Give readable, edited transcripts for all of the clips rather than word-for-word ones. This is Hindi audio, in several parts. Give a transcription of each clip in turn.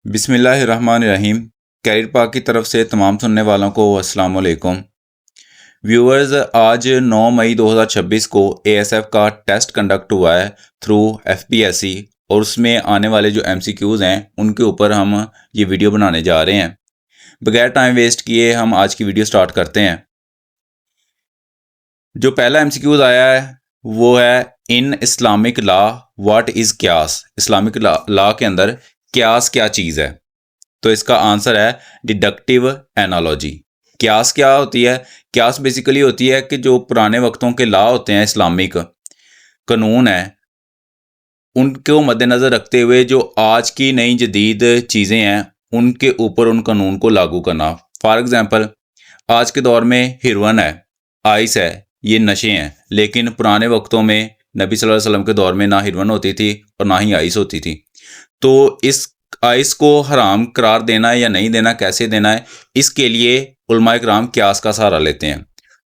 बिस्मिल्लाहिर्रहमानिर्रहीम। कैरियर पाक की तरफ से तमाम सुनने वालों को अस्सलाम वालेकुम। व्यूअर्स, आज 9 मई 2026 को एएसएफ का टेस्ट कंडक्ट हुआ है थ्रू एफपीएससी और उसमें आने वाले जो एमसीक्यूज़ हैं उनके ऊपर हम ये वीडियो बनाने जा रहे हैं। बगैर टाइम वेस्ट किए हम आज की वीडियो स्टार्ट करते हैं। जो पहला एमसीक्यूज़ आया है वो है in Islamic law what is क्यास। इस्लामिक लॉ के अंदर क्यास क्या चीज़ है? तो इसका आंसर है डिडक्टिव एनालॉजी। क्यास क्या होती है? क्यास बेसिकली होती है कि जो पुराने वक्तों के लॉ होते हैं, इस्लामिक कानून है, उनको मद्देनज़र रखते हुए जो आज की नई जदीद चीज़ें हैं उनके ऊपर उन कानून को लागू करना। फॉर एग्ज़ाम्पल, आज के दौर में हेरोइन है, आइस है, ये नशे हैं, लेकिन पुराने वक्तों में नबी सल्लल्लाहु अलैहि वसल्लम के दौर में ना हेरोइन होती थी और ना ही आइस होती थी। तो इस आइस को हराम करार देना है या नहीं देना, कैसे देना है, इसके लिए उलमाए किराम क्यास का सहारा लेते हैं।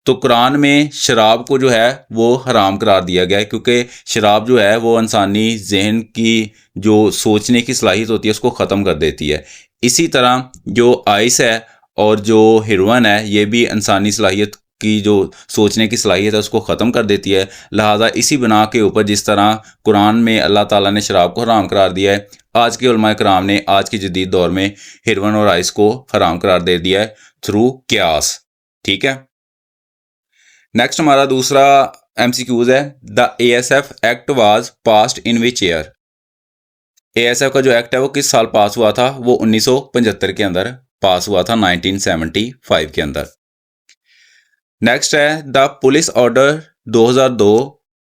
तो कुरान में शराब को जो है वो हराम करार दिया गया है, क्योंकि शराब जो है वो इंसानी जहन की जो सोचने की सलाहियत होती है उसको ख़त्म कर देती है। इसी तरह जो आइस है और जो हेरोइन है ये भी इंसानी सलाहियत की जो सोचने की सलाहियत है उसको ख़त्म कर देती है। लिहाजा इसी बना के ऊपर जिस तरह कुरान में अल्लाह ताला ने शराब को हराम करार दिया है, आज के उलमाए किराम ने आज के जदीद दौर में हेरोइन और आइस को हराम करार दे दिया है थ्रू क्यास। ठीक है। नेक्स्ट हमारा दूसरा एमसीक्यूज है the ASF act was passed in which year. ASF का जो एक्ट है वो किस साल पास हुआ था? वो 1975 के अंदर पास हुआ था, 1975 के अंदर। नेक्स्ट है the police order 2002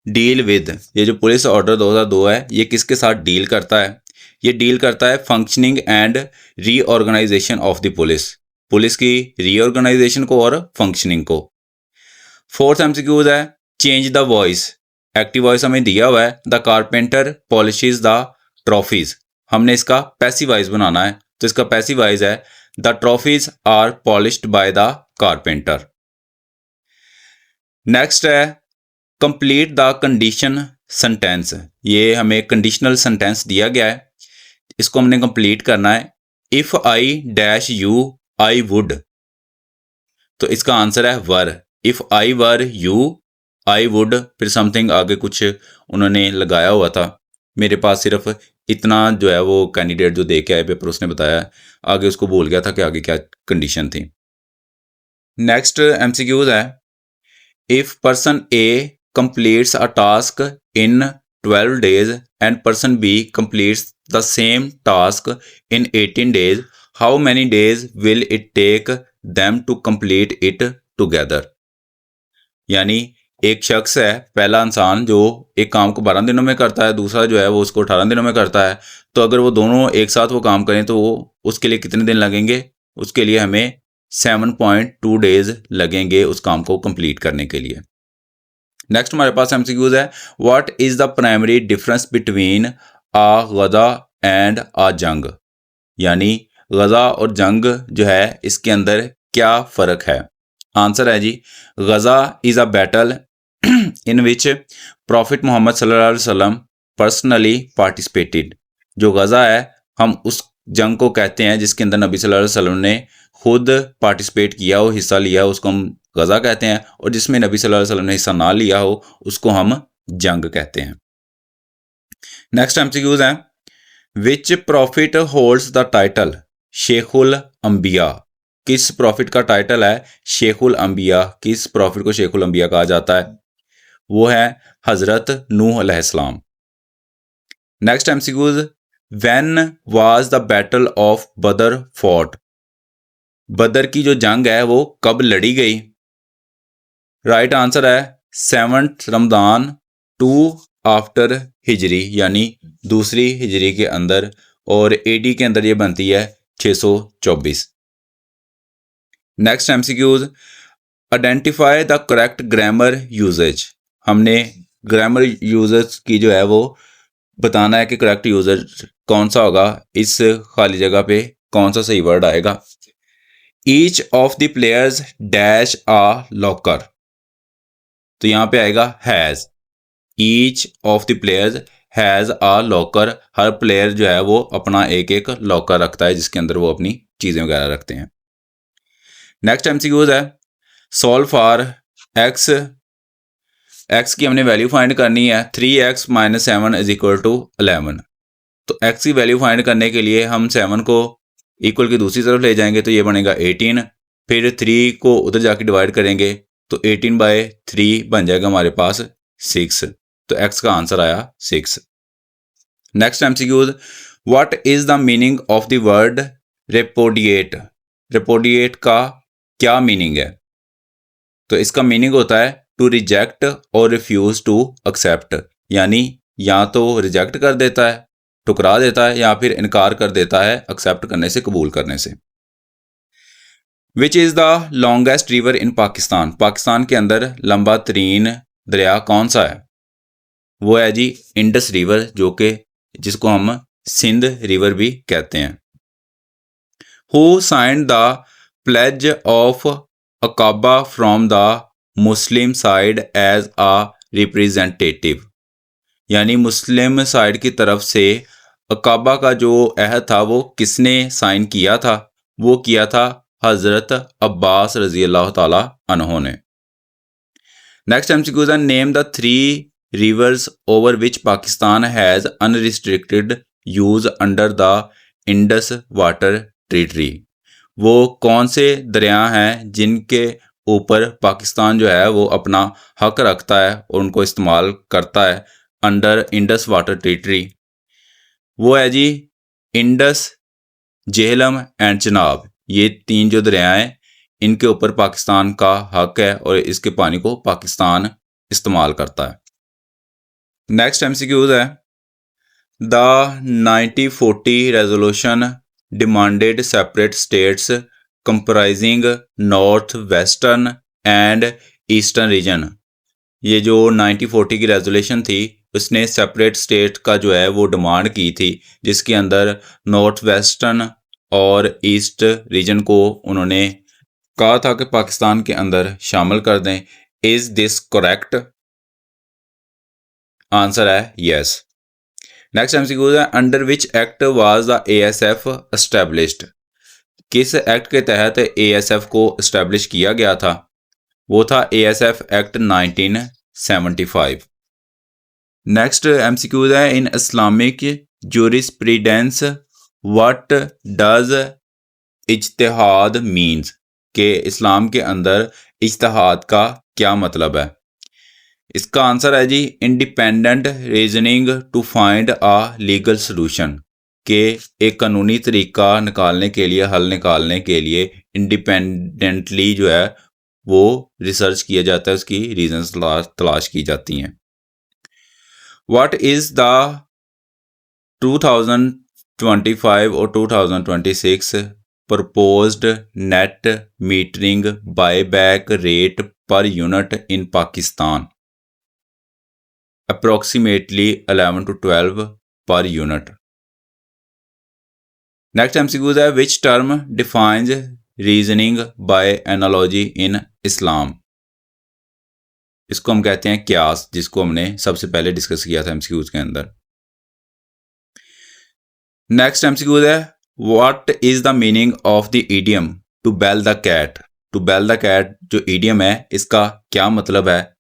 deal with. ये जो पुलिस ऑर्डर 2002 है ये किसके साथ डील करता है? ये डील करता है functioning and reorganisation of the police, police की रीऑर्गेनाइजेशन को और फंक्शनिंग को। फोर्थ एमसीक्यूज है change the voice. Active voice हमें दिया हुआ है the carpenter polishes the trophies. हमने इसका पैसिव वॉइस बनाना है, तो इसका पैसिव वॉइस है the trophies are polished by the carpenter. Next है कंप्लीट द कंडीशन सेंटेंस। ये हमें कंडीशनल सेंटेंस दिया गया है, इसको हमने कंप्लीट करना है। If I dash you I would, तो इसका आंसर है were. If I were you I would, फिर समथिंग आगे कुछ उन्होंने लगाया हुआ था। मेरे पास सिर्फ इतना जो है वो कैंडिडेट जो दे के आए पेपर उसने बताया, आगे उसको भूल गया था कि आगे क्या कंडीशन थी। नेक्स्ट एमसीक्यूज है if person A completes a task in 12 days and person B completes the same task in 18 days, how many days will it take them to complete it together? यानी एक शख्स है, पहला इंसान जो एक काम को 12 दिनों में करता है, दूसरा जो है वो उसको 18 दिनों में करता है। तो अगर वो दोनों एक साथ वो काम करें तो वो उसके लिए कितने दिन लगेंगे? उसके लिए हमें 7.2 days लगेंगे उस काम को कंप्लीट करने के लिए। नेक्स्ट हमारे पास एमसीक्यूज है what is the primary difference between a गजा एंड आ जंग। यानी गजा और जंग जो है इसके अंदर क्या फ़र्क है? आंसर है जी गजा is a battle in which prophet Muhammad सल्लल्लाहु अलैहि वसल्लम पर्सनली पार्टिसिपेटेड। जो गजा है हम उस जंग को कहते हैं जिसके अंदर नबी सल्लल्लाहु अलैहि वसल्लम ने खुद पार्टिसिपेट किया हो, हिस्सा लिया हो, उसको हम गजा कहते हैं। और जिसमें नबी सल्लल्लाहु अलैहि वसल्लम ने हिस्सा ना लिया हो उसको हम जंग कहते हैं। नेक्स्ट एमसीक्यूज है विच प्रॉफिट होल्ड्स द टाइटल शेखुल अंबिया। किस प्रॉफिट का टाइटल है शेखुल अंबिया? किस प्रॉफिट को शेखुल अंबिया कहा जाता है? वो है हजरत नूह अलैहिस्सलाम। Next MCQs when was the battle of बदर फॉट। बदर की जो जंग है वो कब लड़ी गई? राइट आंसर है 7 रमदान 2 आफ्टर हिजरी, यानी दूसरी हिजरी के अंदर, और एडी के अंदर ये बनती है 624। Next MCQs identify the correct grammar usages. हमने ग्रामर यूजेज की जो है वो बताना है कि करेक्ट यूजेज कौन सा होगा, इस खाली जगह पे कौन सा सही वर्ड आएगा। Each of the players dash a locker, तो यहां पे आएगा has. Each of the players has a locker, हर प्लेयर जो है वो अपना एक एक लॉकर रखता है जिसके अंदर वो अपनी चीज़ें वगैरह रखते हैं। नेक्स्ट एमसीक्यूज है सॉल्व फॉर एक्स, एक्स की हमने वैल्यू फाइंड करनी है 3x - 7 इज इक्वल टू 11। तो x की वैल्यू फाइंड करने के लिए हम 7 को इक्वल की दूसरी तरफ ले जाएंगे तो ये बनेगा 18, फिर 3 को उधर जाके डिवाइड करेंगे तो 18/3 बन जाएगा हमारे पास 6। तो x का आंसर आया 6। Next MCQs what is the meaning of the word repudiate, repudiate का क्या मीनिंग है? तो इसका मीनिंग होता है टू रिजेक्ट और रिफ्यूज टू एक्सेप्ट, यानी या तो रिजेक्ट कर देता है, ठुकरा देता है, या फिर इनकार कर देता है एक्सेप्ट करने से, कबूल करने से। Which is the longest river in Pakistan, Pakistan के अंदर लंबा तरीन दरिया कौन सा है? वो है जी इंडस रिवर, जो कि जिसको हम सिंध रिवर भी कहते हैं। Who signed the pledge of Aqaba from the Muslim side as a representative, यानी मुस्लिम साइड की तरफ से अकाबा का जो अहद था वो किसने साइन किया था? वो किया था हज़रत अब्बास रजी अल्लाह ताला अन्हो ने। नेक्स्ट एमसीक्यू है name the 3 reverse over which Pakistan has unrestricted use under the Indus water treaty, वो कौन से दरिया हैं जिनके ऊपर पाकिस्तान जो है वो अपना हक रखता है और उनको इस्तेमाल करता है अंडर इंडस वाटर ट्रीटी? वो है जी इंडस, जेहलम एंड चनाब, ये 3 जो दरिया हैं इनके ऊपर पाकिस्तान का हक है और इसके पानी को पाकिस्तान इस्तेमाल करता है। नेक्स्ट एमसीक्यूज है the 1940 resolution demanded separate states comprising north western and eastern region, ये जो 1940 की रेजोल्यूशन थी उसने सेपरेट स्टेट का जो है वो डिमांड की थी, जिसके अंदर नॉर्थ वेस्टर्न और ईस्ट रीजन को उन्होंने कहा था कि पाकिस्तान के अंदर शामिल कर दें। Is this correct? आंसर है यस। नेक्स्ट एमसीक्यू है under which act was the ASF established, किस एक्ट के तहत एएसएफ को एस्टैब्लिश किया गया था? वो था एएसएफ एक्ट 1975। नेक्स्ट एमसीक्यू है in Islamic jurisprudence what does इज्तिहाद मीन्स, के इस्लाम के अंदर इज्तिहाद का क्या मतलब है? इसका आंसर है जी independent reasoning to find a legal solution, के एक कानूनी तरीका निकालने के लिए, हल निकालने के लिए इंडिपेंडेंटली जो है वो रिसर्च किया जाता है, उसकी रीजंस तलाश की जाती हैं। व्हाट इज द 2025 और 2026 proposed net metering buyback rate per unit in Pakistan? Approximately 11 to 12 per unit. Next MCQ है which term defines reasoning by analogy in Islam? इसको हम कहते हैं क्यास, जिसको हमने सबसे पहले डिस्कस किया था एमसीक्यूज के अंदर। नेक्स्ट एमसीक्यू है what is the meaning of the idiom to bell the cat? To bell the cat जो इडियम है इसका क्या मतलब है?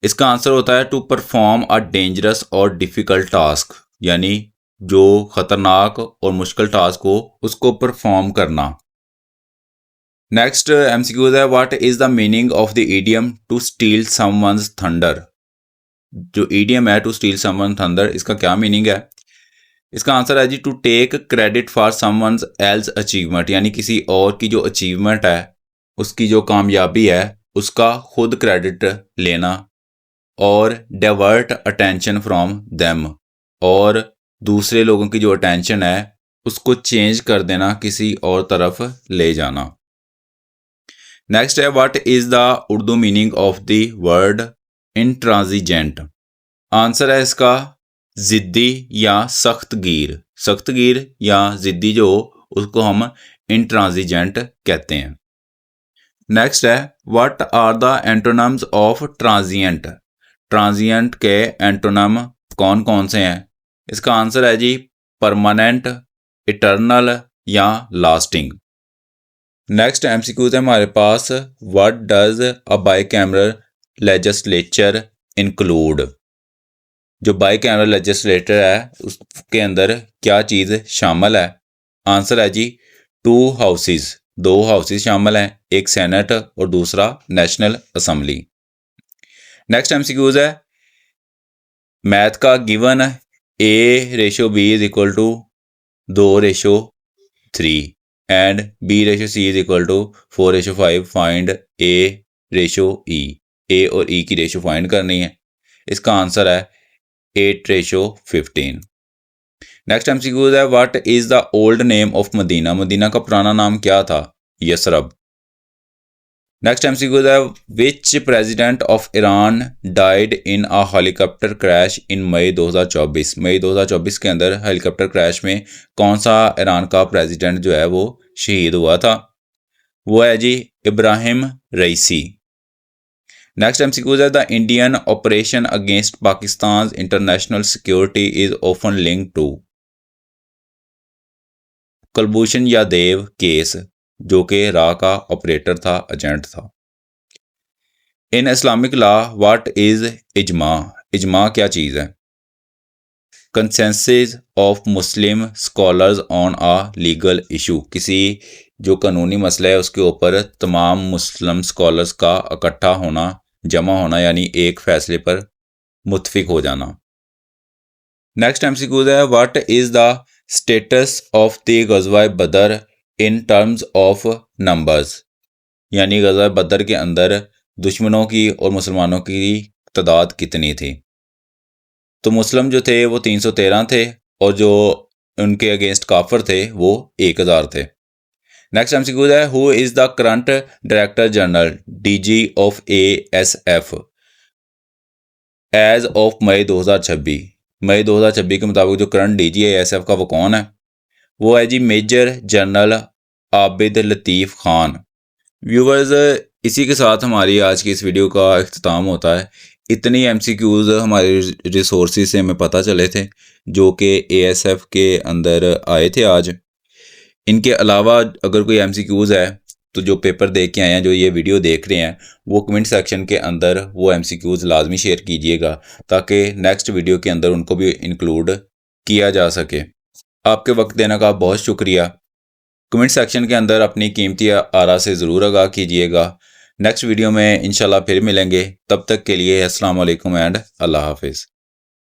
इसका आंसर होता है टू परफॉर्म अ डेंजरस और डिफिकल्ट टास्क, यानी जो खतरनाक और मुश्किल टास्क हो उसको परफॉर्म करना। नेक्स्ट एमसीक्यू है what is the meaning of the idiom to steal someone's thunder? जो इडियम है टू स्टील समवन थंडर, इसका क्या मीनिंग है? इसका आंसर है जी to take credit for someone's else achievement, यानी किसी और की जो अचीवमेंट है, उसकी जो कामयाबी है उसका खुद क्रेडिट लेना, और डाइवर्ट अटेंशन फ्रॉम देम, और दूसरे लोगों की जो अटेंशन है उसको चेंज कर देना, किसी और तरफ ले जाना। नेक्स्ट है what is the Urdu meaning of the word intransigent? Answer है इसका जिद्दी या सख्तगीर, सख्तगीर या जिद्दी जो उसको हम इंट्रांजिजेंट कहते हैं। नेक्स्ट है what are the antonyms of transient? Transient के एंटोनम कौन कौन से हैं? इसका आंसर है जी परमानेंट, इटर्नल या लास्टिंग। नेक्स्ट एमसीक्यूज है हमारे पास, what does a bicameral legislature include? जो बाइकैमरल लेजिस्लेटर है उसके अंदर क्या चीज़ शामिल है? आंसर है जी 2 हाउसेस, 2 हाउसेस शामिल हैं, एक सेनेट और दूसरा नेशनल असम्बली। नेक्स्ट एमसीक्यूज है, मैथ का given A/B is equal to 2/3 and B/C is equal to 4/5, find A/E। A और E की रेशो फाइंड करनी है। इसका आंसर है 8/15। नेक्स्ट एमसीक्यूज है, what is the old name of Medina? Medina का पुराना नाम क्या था? यसरब। नेक्स्ट एमसीक्यूज है, which president of Iran died in a helicopter crash in May 2024? मई 2024 के अंदर हेलीकॉप्टर क्रैश में कौन सा ईरान का प्रेसिडेंट जो है वो शहीद हुआ था? वो है जी इब्राहिम रईसी। नेक्स्ट एमसीक्यूज है, the Indian operation against Pakistan international security is often linked to? Kulbhushan Yadav case, जो कि रा का ऑपरेटर था, एजेंट था। In Islamic law what is इजमा? इजमा क्या चीज़ है? Consensus of Muslim scholars on a legal issue, किसी जो कानूनी मसला है उसके ऊपर तमाम मुस्लिम स्कॉलर्स का इकट्ठा होना, जमा होना, यानी एक फैसले पर मुत्फिक हो जाना। नेक्स्ट एमसीक्यूज है, what is the status of the गज़वा बदर इन टर्म्स ऑफ नंबर्स? यानी गज़वा बदर के अंदर दुश्मनों की और मुसलमानों की तादाद कितनी थी? तो मुस्लिम जो थे वो 313 थे और जो उनके अगेंस्ट काफर थे वो 1000 थे। नेक्स्ट एमसीक्यू है, who is the current director general DG of ASF as of May 2026? May 2026 के मुताबिक जो करंट DG ASF का वो कौन है? वो है जी मेजर जनरल आबिद लतीफ़ खान। व्यूवर्स, इसी के साथ हमारी आज की इस वीडियो का इख्तिताम होता है। इतनी MCQs हमारे रिसोर्सेज से हमें पता चले थे जो कि ASF के अंदर आए थे आज। इनके अलावा अगर कोई MCQs है तो जो पेपर देख के आए हैं, जो ये वीडियो देख रहे हैं, वो कमेंट सेक्शन के अंदर वो MCQs लाजमी शेयर कीजिएगा ताकि नेक्स्ट वीडियो के अंदर उनको भी इंक्लूड किया जा सके। आपके वक्त देने का बहुत शुक्रिया। कमेंट सेक्शन के अंदर अपनी कीमती आरा से ज़रूर आगाह कीजिएगा। नेक्स्ट वीडियो में इंशाल्लाह फिर मिलेंगे। तब तक के लिए अस्सलाम वालेकुम एंड अल्लाह हाफिज़।